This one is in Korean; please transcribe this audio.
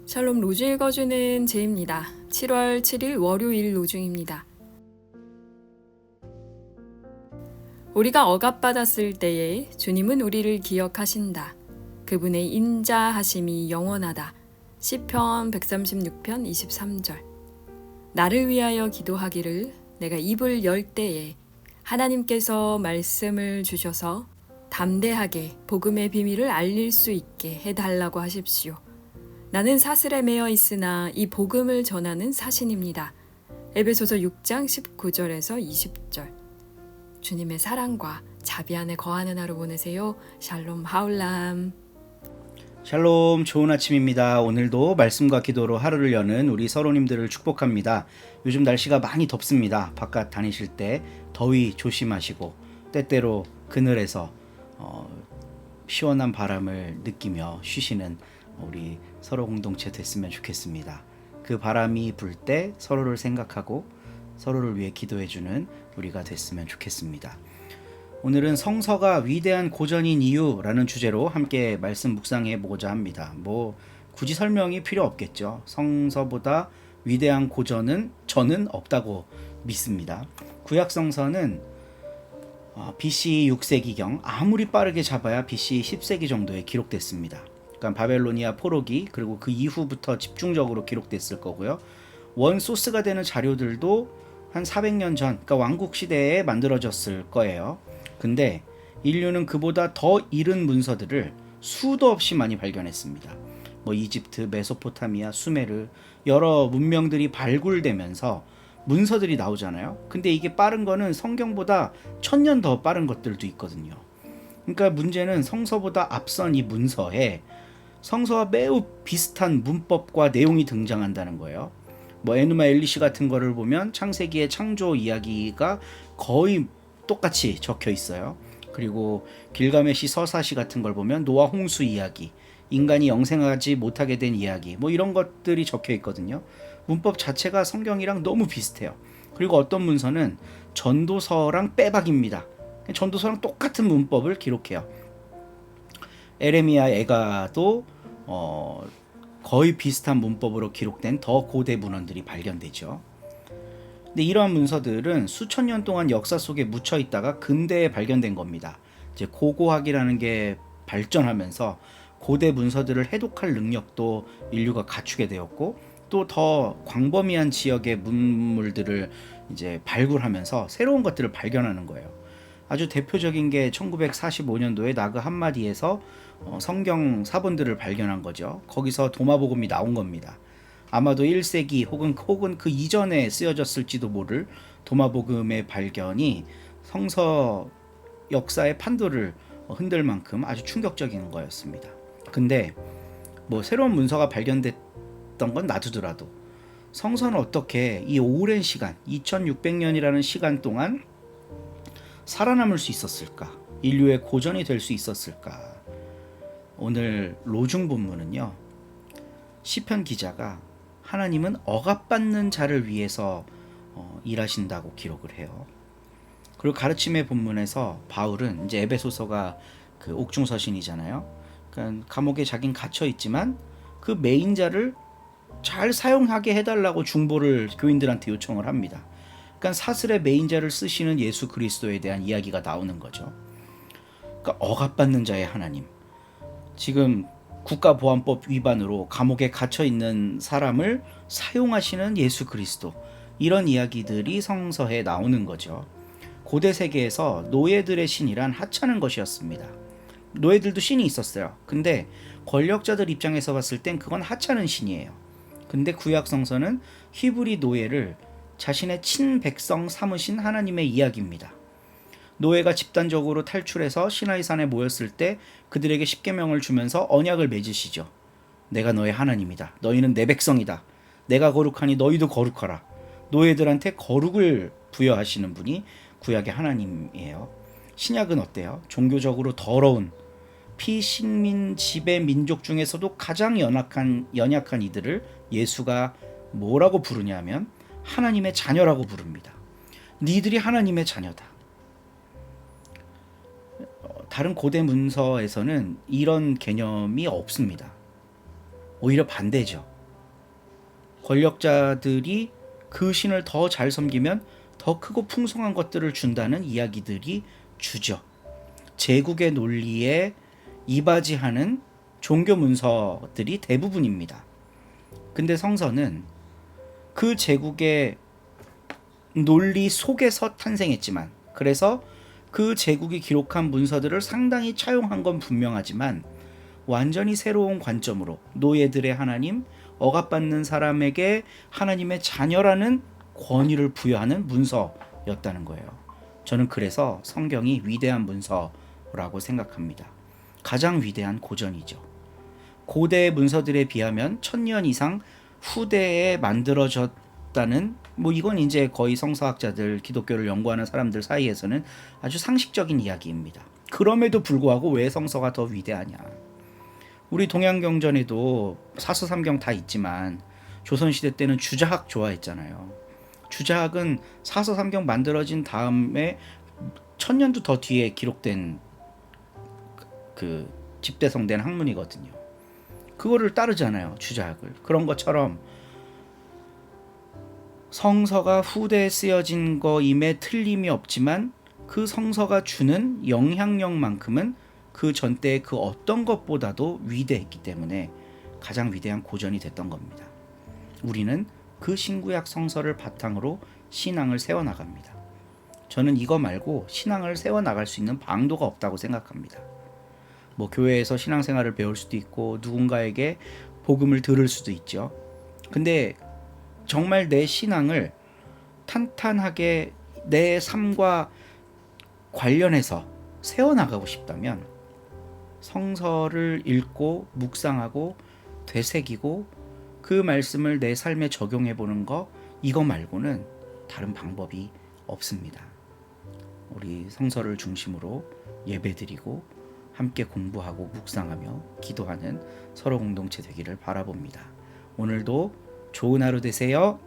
샬롬 로즈 읽어주는 제입니다. 7월 7일 월요일 로중입니다. 우리가 억압받았을 때에 주님은 우리를 기억하신다. 그분의 인자하심이 영원하다. 시편 136편 23절. 나를 위하여 기도하기를 내가 입을 열 때에 하나님께서 말씀을 주셔서 담대하게 복음의 비밀을 알릴 수 있게 해달라고 하십시오. 나는 사슬에 매여 있으나 이 복음을 전하는 사신입니다. 에베소서 6장 19절에서 20절. 주님의 사랑과 자비 안에 거하는 하루 보내세요. 샬롬 하울람. 샬롬, 좋은 아침입니다. 오늘도 말씀과 기도로 하루를 여는 우리 서로님들을 축복합니다. 요즘 날씨가 많이 덥습니다. 바깥 다니실 때 더위 조심하시고 때때로 그늘에서 시원한 바람을 느끼며 쉬시는 우리 서로 공동체 됐으면 좋겠습니다. 그 바람이 불 때 서로를 생각하고 서로를 위해 기도해주는 우리가 됐으면 좋겠습니다. 오늘은 성서가 위대한 고전인 이유라는 주제로 함께 말씀 묵상해 보고자 합니다. 굳이 설명이 필요 없겠죠. 성서보다 위대한 고전은 저는 없다고 믿습니다. 구약 성서는 BC 6세기경, 아무리 빠르게 잡아야 BC 10세기 정도에 기록됐습니다. 그러니까 바벨로니아 포로기, 그리고 그 이후부터 집중적으로 기록됐을 거고요. 원 소스가 되는 자료들도 한 400년 전, 그러니까 왕국 시대에 만들어졌을 거예요. 근데 인류는 그보다 더 이른 문서들을 수도 없이 많이 발견했습니다. 이집트, 메소포타미아, 수메르, 여러 문명들이 발굴되면서 문서들이 나오잖아요. 근데 이게 빠른 거는 성경보다 1000년 더 빠른 것들도 있거든요. 그러니까 문제는 성서보다 앞선 이 문서에 성서와 매우 비슷한 문법과 내용이 등장한다는 거예요. 에누마 엘리시 같은 거를 보면 창세기의 창조 이야기가 거의 똑같이 적혀 있어요. 그리고 길가메시 서사시 같은 걸 보면 노아 홍수 이야기, 인간이 영생하지 못하게 된 이야기, 이런 것들이 적혀 있거든요. 문법 자체가 성경이랑 너무 비슷해요. 그리고 어떤 문서는 전도서랑 빼박입니다. 전도서랑 똑같은 문법을 기록해요. 에레미야 에가도 거의 비슷한 문법으로 기록된 더 고대 문헌들이 발견되죠. 근데 이러한 문서들은 수천 년 동안 역사 속에 묻혀 있다가 근대에 발견된 겁니다. 이제 고고학이라는 게 발전하면서 고대 문서들을 해독할 능력도 인류가 갖추게 되었고, 또 더 광범위한 지역의 문물들을 이제 발굴하면서 새로운 것들을 발견하는 거예요. 아주 대표적인 게 1945년도에 나그 한마디에서 성경 사본들을 발견한 거죠. 거기서 도마복음이 나온 겁니다. 아마도 1세기 혹은 그 이전에 쓰여졌을지도 모를 도마복음의 발견이 성서 역사의 판도를 흔들 만큼 아주 충격적인 거였습니다. 근데 새로운 문서가 발견됐던 건 놔두더라도 성서는 어떻게 이 오랜 시간, 2600년이라는 시간 동안 살아남을 수 있었을까? 인류의 고전이 될 수 있었을까? 오늘 로중 본문은요, 시편 기자가 하나님은 억압받는 자를 위해서 일하신다고 기록을 해요. 그리고 가르침의 본문에서 바울은 이제 에베소서가 그 옥중서신이잖아요. 그러니까 감옥에 자긴 갇혀 있지만 그 메인자를 잘 사용하게 해달라고 중보를 교인들한테 요청을 합니다. 그러니까 사슬의 메인자를 쓰시는 예수 그리스도에 대한 이야기가 나오는 거죠. 그러니까 억압받는 자의 하나님. 지금 국가보안법 위반으로 감옥에 갇혀 있는 사람을 사용하시는 예수 그리스도, 이런 이야기들이 성서에 나오는 거죠. 고대 세계에서 노예들의 신이란 하찮은 것이었습니다. 노예들도 신이 있었어요. 근데 권력자들 입장에서 봤을 땐 그건 하찮은 신이에요. 근데 구약 성서는 히브리 노예를 자신의 친백성 삼으신 하나님의 이야기입니다. 노예가 집단적으로 탈출해서 시나이산에 모였을 때 그들에게 십계명을 주면서 언약을 맺으시죠. 내가 너의 하나님이다. 너희는 내 백성이다. 내가 거룩하니 너희도 거룩하라. 노예들한테 거룩을 부여하시는 분이 구약의 하나님이에요. 신약은 어때요? 종교적으로 더러운 피식민 지배 민족 중에서도 가장 연약한 이들을 예수가 뭐라고 부르냐 하면 하나님의 자녀라고 부릅니다. 니들이 하나님의 자녀다. 다른 고대 문서에서는 이런 개념이 없습니다. 오히려 반대죠. 권력자들이 그 신을 더 잘 섬기면 더 크고 풍성한 것들을 준다는 이야기들이 주죠. 제국의 논리에 이바지하는 종교 문서들이 대부분입니다. 근데 성서는 그 제국의 논리 속에서 탄생했지만, 그래서 그 제국이 기록한 문서들을 상당히 차용한 건 분명하지만 완전히 새로운 관점으로 노예들의 하나님, 억압받는 사람에게 하나님의 자녀라는 권위를 부여하는 문서였다는 거예요. 저는 그래서 성경이 위대한 문서라고 생각합니다. 가장 위대한 고전이죠. 고대 문서들에 비하면 1000년 이상 후대에 만들어졌다는, 이건 이제 거의 성서학자들, 기독교를 연구하는 사람들 사이에서는 아주 상식적인 이야기입니다. 그럼에도 불구하고 왜 성서가 더 위대하냐? 우리 동양경전에도 사서삼경 다 있지만 조선시대 때는 주자학 좋아했잖아요. 주자학은 사서삼경 만들어진 다음에 1000년도 더 뒤에 기록된 그 집대성된 학문이거든요. 그거를 따르잖아요, 주자학을. 그런 것처럼 성서가 후대에 쓰여진 거임에 틀림이 없지만 그 성서가 주는 영향력만큼은 그 전때의 그 어떤 것보다도 위대했기 때문에 가장 위대한 고전이 됐던 겁니다. 우리는 그 신구약 성서를 바탕으로 신앙을 세워나갑니다. 저는 이거 말고 신앙을 세워나갈 수 있는 방도가 없다고 생각합니다. 교회에서 신앙생활을 배울 수도 있고 누군가에게 복음을 들을 수도 있죠. 근데 정말 내 신앙을 탄탄하게 내 삶과 관련해서 세워나가고 싶다면 성서를 읽고 묵상하고 되새기고 그 말씀을 내 삶에 적용해 보는 거, 이거 말고는 다른 방법이 없습니다. 우리 성서를 중심으로 예배드리고 함께 공부하고 묵상하며 기도하는 서로 공동체 되기를 바라봅니다. 오늘도 좋은 하루 되세요.